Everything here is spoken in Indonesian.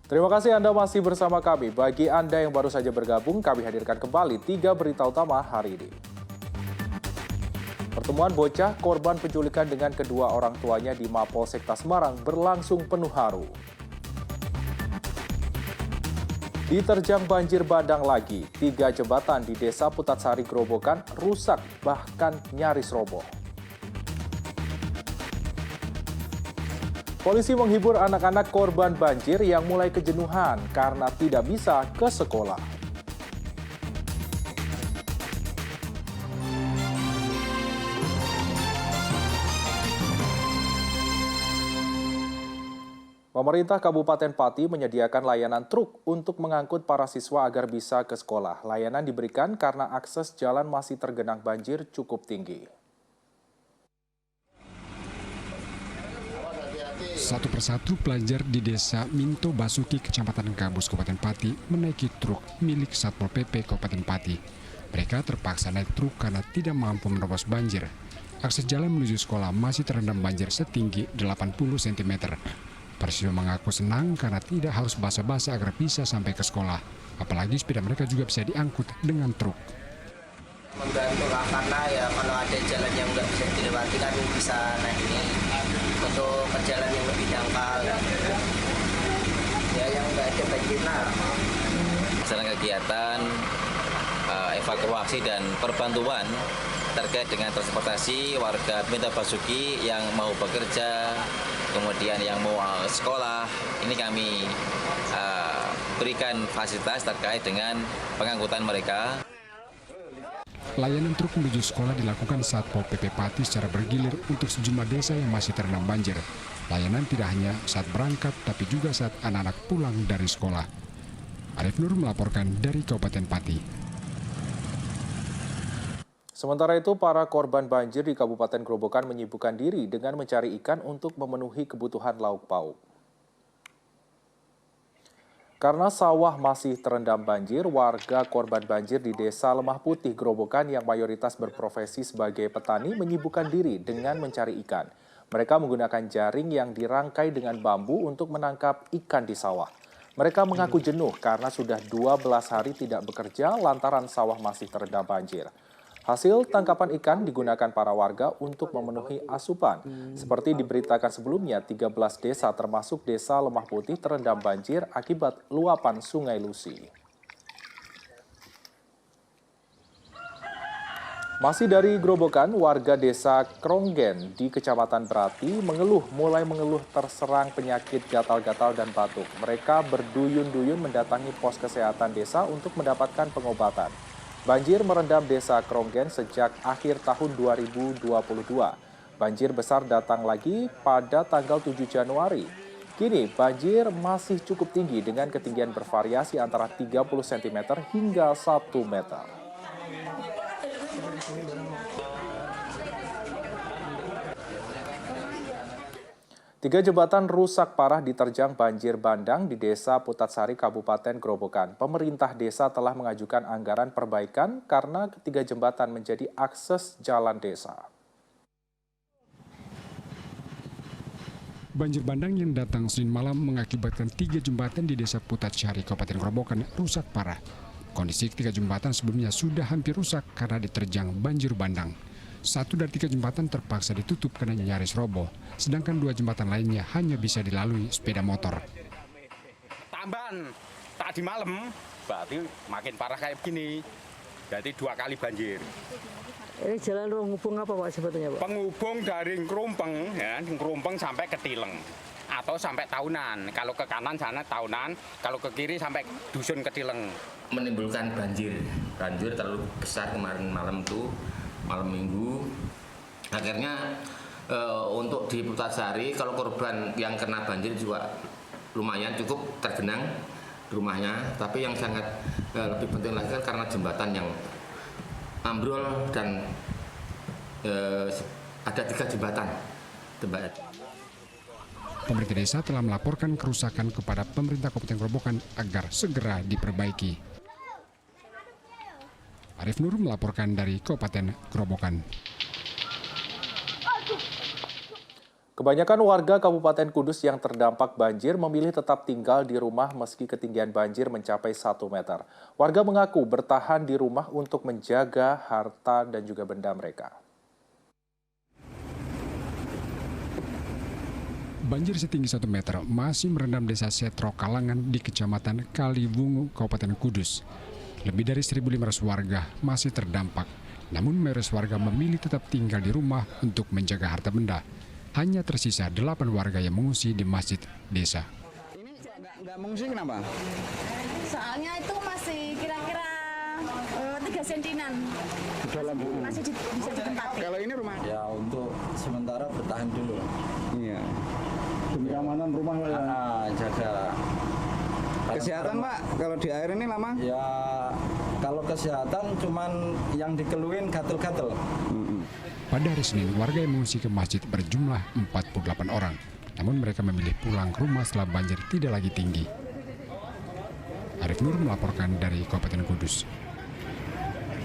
Terima kasih Anda masih bersama kami. Bagi Anda yang baru saja bergabung, kami hadirkan kembali 3 berita utama hari ini. Pertemuan bocah korban penculikan dengan kedua orang tuanya di Mapolsek Semarang berlangsung penuh haru. Diterjang banjir bandang lagi, 3 jembatan di Desa Putatsari Grobogan rusak bahkan nyaris roboh. Polisi menghibur anak-anak korban banjir yang mulai kejenuhan karena tidak bisa ke sekolah. Pemerintah Kabupaten Pati menyediakan layanan truk untuk mengangkut para siswa agar bisa ke sekolah. Layanan diberikan karena akses jalan masih tergenang banjir cukup tinggi. Satu persatu pelajar di desa Minto Basuki, Kecamatan Gabus, Kabupaten Pati, menaiki truk milik Satpol PP Kabupaten Pati. Mereka terpaksa naik truk karena tidak mampu menerobos banjir. Akses jalan menuju sekolah masih terendam banjir setinggi 80 cm. Para siswa mengaku senang karena tidak harus basah-basah agar bisa sampai ke sekolah. Apalagi sepeda mereka juga bisa diangkut dengan truk. Membantu lah, karena ya kalau ada jalan yang nggak bisa dilewati kan bisa naik ini untuk perjalanan yang lebih dangkal ya yang nggak ada banjir. Dalam kegiatan evakuasi dan perbantuan terkait dengan transportasi warga Minto Basuki yang mau bekerja, kemudian yang mau sekolah, ini kami berikan fasilitas terkait dengan pengangkutan mereka. Layanan truk menuju sekolah dilakukan Satpol PP Pati secara bergilir untuk sejumlah desa yang masih terendam banjir. Layanan tidak hanya saat berangkat, tapi juga saat anak-anak pulang dari sekolah. Arif Nur melaporkan dari Kabupaten Pati. Sementara itu, para korban banjir di Kabupaten Grobogan menyibukkan diri dengan mencari ikan untuk memenuhi kebutuhan lauk pauk. Karena sawah masih terendam banjir, warga korban banjir di Desa Lemah Putih, Grobogan yang mayoritas berprofesi sebagai petani menyibukkan diri dengan mencari ikan. Mereka menggunakan jaring yang dirangkai dengan bambu untuk menangkap ikan di sawah. Mereka mengaku jenuh karena sudah 12 hari tidak bekerja lantaran sawah masih terendam banjir. Hasil tangkapan ikan digunakan para warga untuk memenuhi asupan. Seperti diberitakan sebelumnya, 13 desa termasuk Desa Lemah Putih terendam banjir akibat luapan Sungai Lusi. Masih dari Grobogan, warga Desa Kronggen di Kecamatan Berati mulai mengeluh terserang penyakit gatal-gatal dan batuk. Mereka berduyun-duyun mendatangi pos kesehatan desa untuk mendapatkan pengobatan. Banjir merendam Desa Kronggen sejak akhir tahun 2022. Banjir besar datang lagi pada tanggal 7 Januari. Kini banjir masih cukup tinggi dengan ketinggian bervariasi antara 30 cm hingga 1 meter. Tiga jembatan rusak parah diterjang banjir bandang di Desa Putatsari, Kabupaten Grobogan. Pemerintah desa telah mengajukan anggaran perbaikan karena ketiga jembatan menjadi akses jalan desa. Banjir bandang yang datang Senin malam mengakibatkan 3 jembatan di Desa Putatsari, Kabupaten Grobogan rusak parah. Kondisi ketiga jembatan sebelumnya sudah hampir rusak karena diterjang banjir bandang. 1 dari 3 jembatan terpaksa ditutup karena nyaris roboh, sedangkan 2 jembatan lainnya hanya bisa dilalui sepeda motor. Tambahan tadi malam, berarti makin parah kayak begini, berarti 2 kali banjir. Ini jalan penghubung apa Pak sebetulnya Pak? Penghubung dari Ngrumpeng sampai ke Tileng atau sampai Tahunan. Kalau ke kanan sana Tahunan, kalau ke kiri sampai dusun ke Tileng. Menimbulkan banjir terlalu besar kemarin malam tuh. Malam minggu, akhirnya untuk di Putatsari kalau korban yang kena banjir juga lumayan cukup tergenang rumahnya, tapi yang sangat lebih penting lagi kan karena jembatan yang ambrol dan ada 3 jembatan. Pemerintah desa telah melaporkan kerusakan kepada pemerintah Kabupaten Grobogan agar segera diperbaiki. Arif Nur melaporkan dari Kabupaten Grobogan. Kebanyakan warga Kabupaten Kudus yang terdampak banjir memilih tetap tinggal di rumah meski ketinggian banjir mencapai 1 meter. Warga mengaku bertahan di rumah untuk menjaga harta dan juga benda mereka. Banjir setinggi 1 meter masih merendam desa Setro Kalangan di Kecamatan Kaliwungu, Kabupaten Kudus. Lebih dari 1.500 warga masih terdampak. Namun mayoritas warga memilih tetap tinggal di rumah untuk menjaga harta benda. Hanya tersisa 8 warga yang mengungsi di masjid desa. Ini nggak mengungsi kenapa? Soalnya itu masih kira-kira 3 sentinan. Masih bisa ditempati. Kalau ini rumah? Ya untuk sementara bertahan dulu. Iya. Demi keamanan rumah ya. Jaga. Kesehatan Pak, kalau di air ini lama? Ya kalau kesehatan cuman yang dikeluhin gatel-gatel. Pada hari Senin, warga yang mengungsi ke masjid berjumlah 48 orang. Namun mereka memilih pulang ke rumah setelah banjir tidak lagi tinggi. Arif Nur melaporkan dari Kabupaten Kudus.